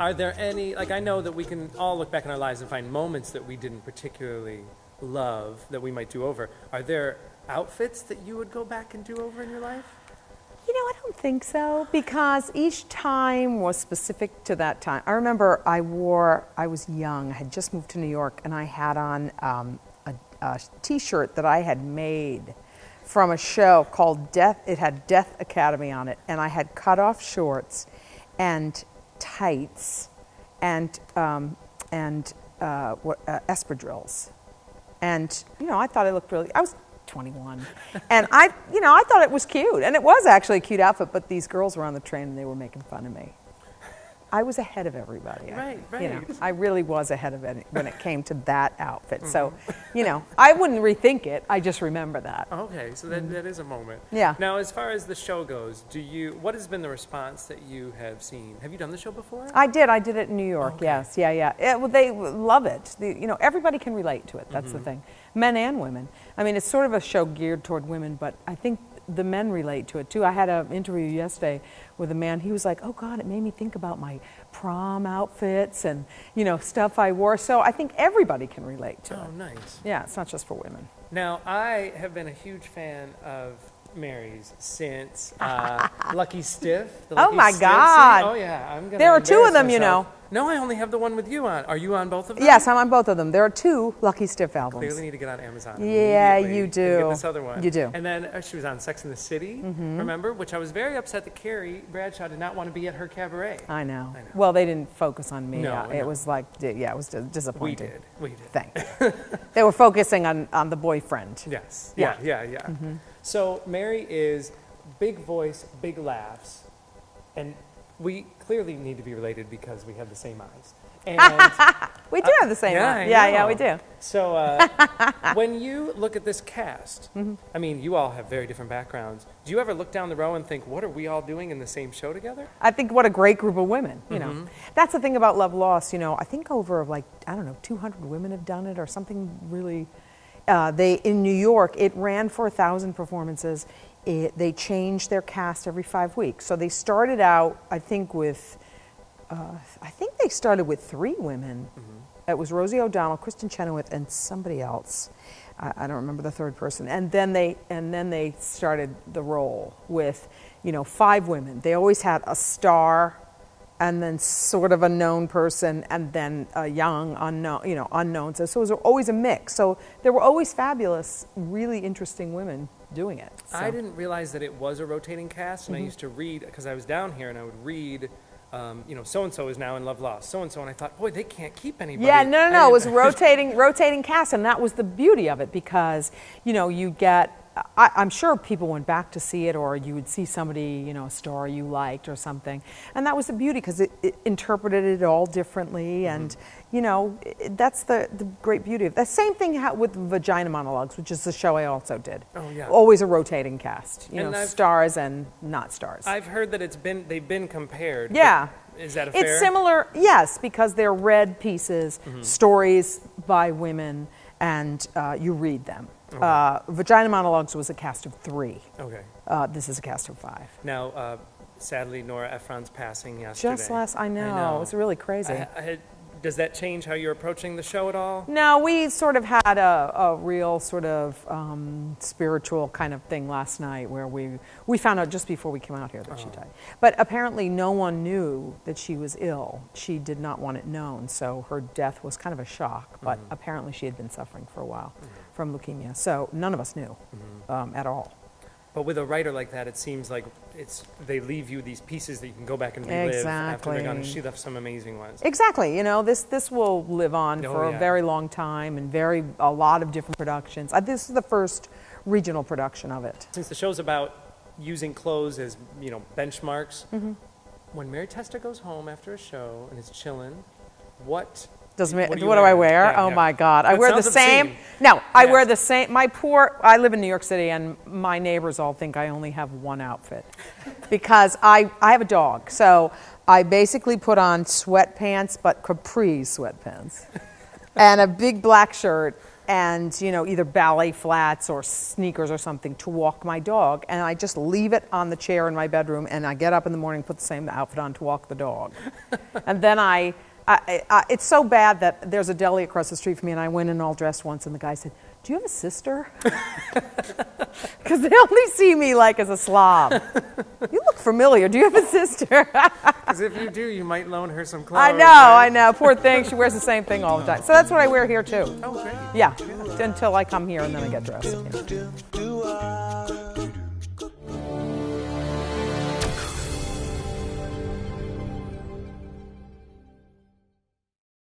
Are there any, like I know that we can all look back in our lives and find moments that we didn't particularly love that we might do over. Are there outfits that you would go back and do over in your life? You know, I don't think so, because each time was specific to that time. I remember I was young, I had just moved to New York, and I had on a t-shirt that I had made from a show called Death. It had Death Academy on it, and I had cut off shorts and tights and espadrilles. And, you know, I thought I looked really, I was 21. And I thought it was cute. And it was actually a cute outfit, but these girls were on the train and they were making fun of me. I was ahead of everybody. Right. You know, I really was ahead of it when it came to that outfit. So, you know, I wouldn't rethink it. I just remember that. Okay, so that is a moment. Yeah. Now, as far as the show goes, what has been the response that you have seen? Have you done the show before? I did it in New York. Okay. Yes. Yeah. Well, they love it. You know, everybody can relate to it. That's the thing. Men and women. I mean, it's sort of a show geared toward women, but I think the men relate to it too. I had an interview yesterday with a man. He was like, "Oh God, it made me think about my prom outfits and, you know, stuff I wore." So I think everybody can relate to it. Oh, nice. Yeah, it's not just for women. Now, I have been a huge fan of Mary's since Lucky Stiff. The Oh Lucky my Stiff God. scene. Oh yeah, I'm gonna. There are two of them, embarrass you myself. know. No, I only have the one with you on. Are you on both of them? Yes, I'm on both of them. There are 2 Lucky Stiff albums. Clearly need to get on Amazon. Yeah, immediately you and do. Get this other one. You do. And then she was on Sex and the City, remember? Which I was very upset that Carrie Bradshaw did not want to be at her cabaret. I know. Well, they didn't focus on me. No, It no. was like, yeah, it was disappointing. We did. Thank you. They were focusing on the boyfriend. Yes. Yeah. Yeah. So Mary is big voice, big laughs, and we clearly need to be related because we have the same eyes. And We do have the same yeah, one. I Yeah, know. we do. So when you look at this cast, I mean, you all have very different backgrounds. Do you ever look down the row and think, what are we all doing in the same show together? I think what a great group of women, you know. That's the thing about Love Lost, you know. I think over, like, I don't know, 200 women have done it or something really. In New York, it ran for 1,000 performances. They changed their cast every 5 weeks. So they started out, I think, with 3 women. It was Rosie O'Donnell, Kristen Chenoweth, and somebody else. I don't remember the third person. And then they started the role with, you know, 5 women. They always had a star, and then sort of a known person, and then a young unknown. So it was always a mix. So there were always fabulous, really interesting women doing it. So. I didn't realize that it was a rotating cast, and I used to read, because I was down here, and I would read, you know, so-and-so is now in Love Lost, so-and-so, and I thought, boy, they can't keep anybody. Yeah, no, it was rotating cast, and that was the beauty of it, because, you know, you get, I'm sure people went back to see it, or you would see somebody, you know, a star you liked or something, and that was the beauty, because it interpreted it all differently, and, you know, that's the great beauty of it. The same thing with Vagina Monologues, which is the show I also did. Oh, yeah. Always a rotating cast, you And know, stars and not stars. I've heard that they've been compared. Yeah. Is that a fair? It's similar, yes, because they're read pieces, stories by women, and you read them. Okay. Vagina Monologues was a cast of 3. Okay. This is a cast of 5. Now, sadly, Nora Ephron's passing yesterday. I know. It was really crazy. Does that change how you're approaching the show at all? No, we sort of had a real sort of spiritual kind of thing last night where we found out just before we came out here that she died. But apparently no one knew that she was ill. She did not want it known, so her death was kind of a shock. But apparently she had been suffering for a while from leukemia. So none of us knew at all. But with a writer like that, it seems like they leave you these pieces that you can go back and relive after they're gone. And she left some amazing ones. Exactly. You know, this will live on for a very long time and a lot of different productions. This is the first regional production of it. Since the show's about using clothes as, you know, benchmarks, when Mary Testa goes home after a show and is chilling, what do I wear? Yeah, oh my God. I That wear the sounds same. obscene. No, I wear the same. I live in New York City, and my neighbors all think I only have one outfit because I have a dog. So I basically put on sweatpants, but capri sweatpants, and a big black shirt and either ballet flats or sneakers or something to walk my dog, and I just leave it on the chair in my bedroom, and I get up in the morning, put the same outfit on to walk the dog. And then it's so bad that there's a deli across the street from me, and I went in all dressed once, and the guy said, "Do you have a sister?" Because they only see me like as a slob. "You look familiar. Do you have a sister?" Because if you do, you might loan her some clothes. I know. Poor thing. She wears the same thing all the time. So that's what I wear here, too. Oh, great. Yeah, until I come here, and then I get dressed. Yeah.